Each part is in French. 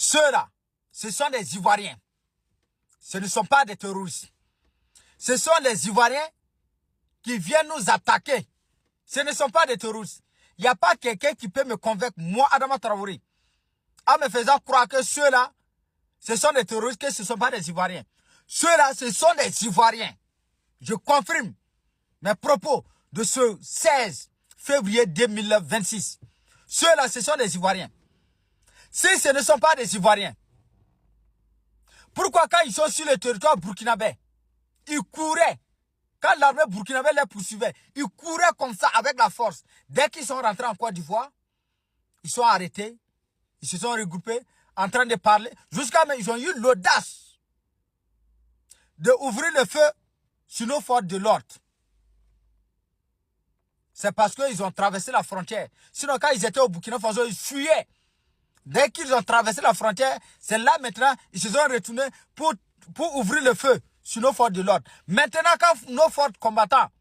Ceux-là, ce sont des Ivoiriens. Ce ne sont pas des terroristes. Ce sont les Ivoiriens qui viennent nous attaquer. Ce ne sont pas des terroristes. Il n'y a pas quelqu'un qui peut me convaincre, moi, Adama Traoré, en me faisant croire que ceux-là, ce sont des terroristes, que ce ne sont pas des Ivoiriens. Ceux-là, ce sont des Ivoiriens. Je confirme mes propos de ce 16 février 2026. Ceux-là, ce sont des Ivoiriens. Si ce ne sont pas des Ivoiriens, pourquoi quand ils sont sur le territoire burkinabé, ils couraient? Quand l'armée burkinabé les poursuivait, ils couraient comme ça avec la force. Dès qu'ils sont rentrés en Côte d'Ivoire, ils sont arrêtés, ils se sont regroupés, en train de parler. Jusqu'à même, ils ont eu l'audace d'ouvrir le feu sur nos forces de l'ordre. C'est parce qu'ils ont traversé la frontière. Sinon, quand ils étaient au Burkina Faso, ils fuyaient. Dès qu'ils ont traversé la frontière, c'est là maintenant, ils se sont retournés pour ouvrir le feu sur nos forces de l'ordre. Maintenant, quand nos forces combattants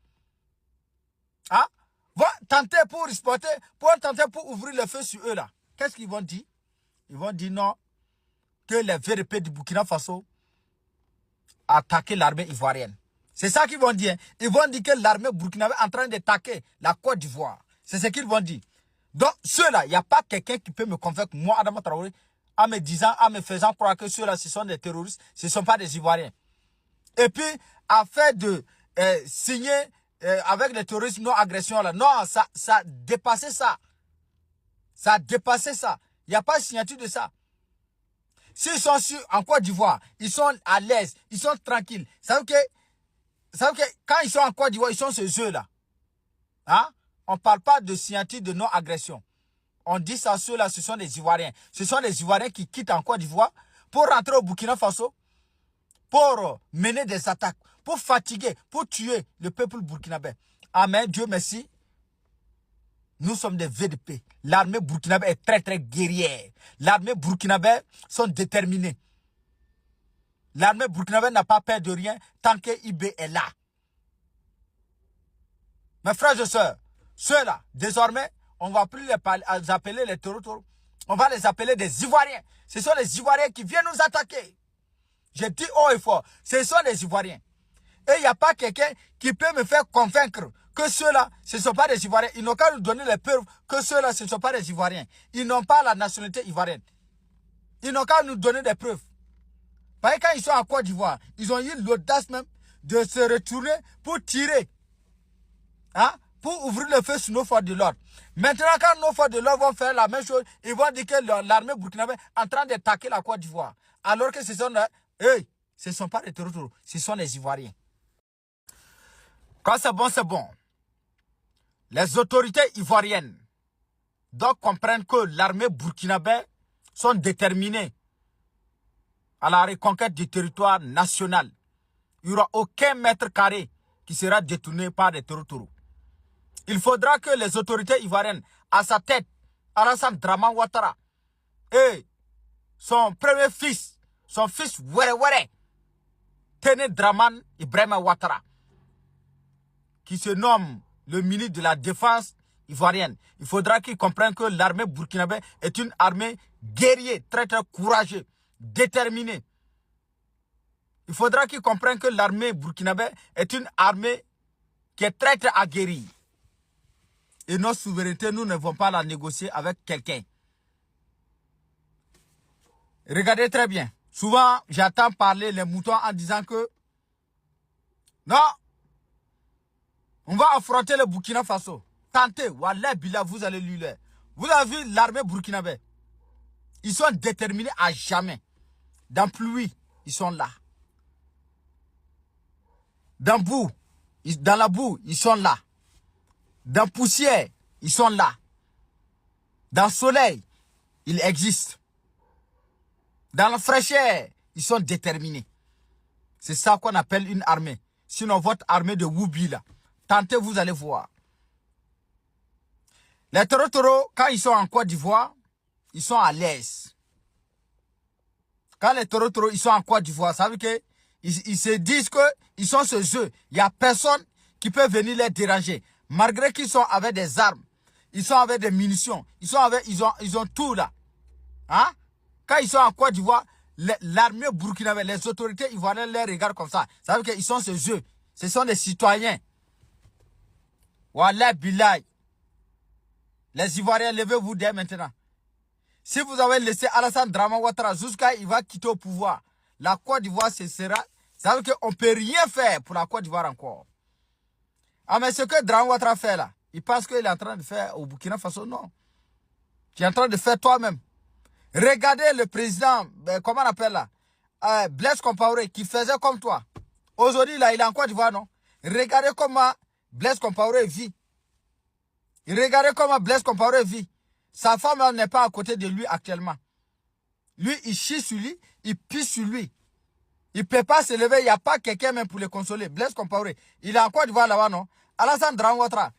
vont tenter pour exporter, pour ouvrir le feu sur eux là, qu'est-ce qu'ils vont dire? Ils vont dire non, que les VDP du Burkina Faso attaquent l'armée ivoirienne. C'est ça qu'ils vont dire. Ils vont dire que l'armée burkinabé est en train d'attaquer la Côte d'Ivoire. C'est ce qu'ils vont dire. Donc, ceux-là, il n'y a pas quelqu'un qui peut me convaincre, moi, Adama Traoré, en me faisant croire que ceux-là, ce sont des terroristes, ce ne sont pas des Ivoiriens. Et puis, afin de signer avec les terroristes non-agression, là, non, ça a dépassé ça. Ça a dépassé ça. Il n'y a pas de signature de ça. S'ils sont en Côte d'Ivoire, ils sont à l'aise, ils sont tranquilles. Ça veut que quand ils sont en Côte d'Ivoire, ils sont ce jeu-là. On ne parle pas de signature de non-agression. On dit ça, ceux-là, ce sont des Ivoiriens. Ce sont les Ivoiriens qui quittent en Côte d'Ivoire pour rentrer au Burkina Faso, pour mener des attaques, pour fatiguer, pour tuer le peuple burkinabé. Amen, Dieu merci. Nous sommes des VDP. L'armée burkinabé est très très guerrière. L'armée burkinabé sont déterminés. L'armée burkinabé n'a pas peur de rien tant que IB est là. Mes frères et sœurs, ceux-là, désormais, on ne va plus les appeler les terroristes. On va les appeler des Ivoiriens. Ce sont les Ivoiriens qui viennent nous attaquer. J'ai dit haut et fort, ce sont les Ivoiriens. Et il n'y a pas quelqu'un qui peut me faire convaincre que ceux-là, ce ne sont pas des Ivoiriens. Ils n'ont qu'à nous donner les preuves que ceux-là, ce ne sont pas des Ivoiriens. Ils n'ont pas la nationalité ivoirienne. Ils n'ont qu'à nous donner des preuves. Parce que quand ils sont en Côte d'Ivoire, ils ont eu l'audace même de se retourner pour tirer. Pour ouvrir le feu sur nos forces de l'ordre. Maintenant, quand nos forces de l'ordre vont faire la même chose, ils vont dire que l'armée burkinabé est en train d'attaquer la Côte d'Ivoire. Alors que ce sont ce ne sont pas les terroristes, ce sont les Ivoiriens. Quand c'est bon, c'est bon. Les autorités ivoiriennes doivent comprendre que l'armée burkinabé sont déterminées à la reconquête du territoire national. Il n'y aura aucun mètre carré qui sera détourné par des terroristes. Il faudra que les autorités ivoiriennes, à sa tête, Alassane Dramane Ouattara, et son premier fils, son fils Were, Téné Dramane Ibrahima Ouattara, qui se nomme le ministre de la Défense ivoirienne. Il faudra qu'il comprenne que l'armée burkinabé est une armée guerrière, très très courageuse, déterminée. Il faudra qu'il comprenne que l'armée burkinabé est une armée qui est très très aguerrie. Et notre souveraineté, nous ne devons pas la négocier avec quelqu'un. Regardez très bien. Souvent, j'entends parler les moutons en disant que non, on va affronter le Burkina Faso. Tentez, wallah billah, vous allez lui lire. Vous avez vu l'armée burkinabé. Ils sont déterminés à jamais. Dans pluie, ils sont là. Dans la boue, ils sont là. Dans poussière, ils sont là. Dans le soleil, ils existent. Dans la fraîcheur, ils sont déterminés. C'est ça qu'on appelle une armée. Sinon, votre armée de Woubi, là, tentez, vous allez voir. Les taureaux, quand ils sont en Côte d'Ivoire, ils sont à l'aise. Quand les taureaux, ils sont en Côte d'Ivoire, ça veut dire qu'ils se disent qu'ils sont ce jeu. Il n'y a personne qui peut venir les déranger. Malgré qu'ils sont avec des armes, ils sont avec des munitions, ils ont tout là. Quand ils sont en Côte d'Ivoire, l'armée burkinabé, les autorités ivoiriennes les regardent comme ça. Ça veut dire qu'ils sont ces eux. Ce sont des citoyens. Wallah Bilay. Les Ivoiriens, levez-vous dès maintenant. Si vous avez laissé Alassane Dramane Ouattara jusqu'à il va quitter au pouvoir, la Côte d'Ivoire, ce sera. Ça veut dire qu'on ne peut rien faire pour la Côte d'Ivoire encore. Ah, mais ce que Dramane Ouattara fait là, il pense qu'il est en train de faire au Burkina Faso, non. Tu es en train de faire toi-même. Regardez le président, comment on appelle là, Blaise Compaoré, qui faisait comme toi. Aujourd'hui, là, il est en Côte d'Ivoire, non? Regardez comment Blaise Compaoré vit. Regardez comment Blaise Compaoré vit. Sa femme n'est pas à côté de lui actuellement. Lui, il chie sur lui, il pisse sur lui. Il ne peut pas se lever, il n'y a pas quelqu'un même pour le consoler. Blaise Compaoré, il est en Côte d'Ivoire là-bas, non? Alassane Dramane Ouattara.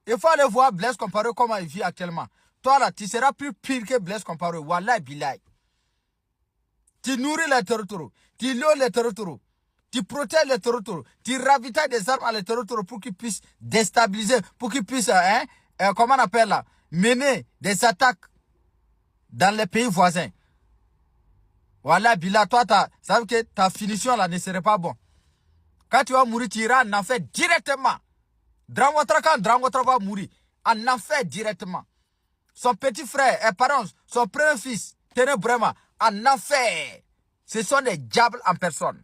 Il faut aller voir Blaise Compaoré comment il vit actuellement. Toi là, tu seras plus pire que Blaise Compaoré. Wallah Bilay. Tu nourris les territoires, tu lois les territoires, tu protèges les territoires, tu ravitailles des armes à les territoires pour qu'ils puissent déstabiliser, pour qu'ils puissent, comment on appelle là, mener des attaques dans les pays voisins. Wallah Bilay, toi, ça veut dire que ta finition là ne serait pas bonne. Quand tu vas mourir, tu iras en enfer directement. Dramane Ouattara, quand Dramane Ouattara va mourir, en enfer directement. Son petit frère, pardon, son premier fils, Téné Brema, en enfer. Ce sont des diables en personne.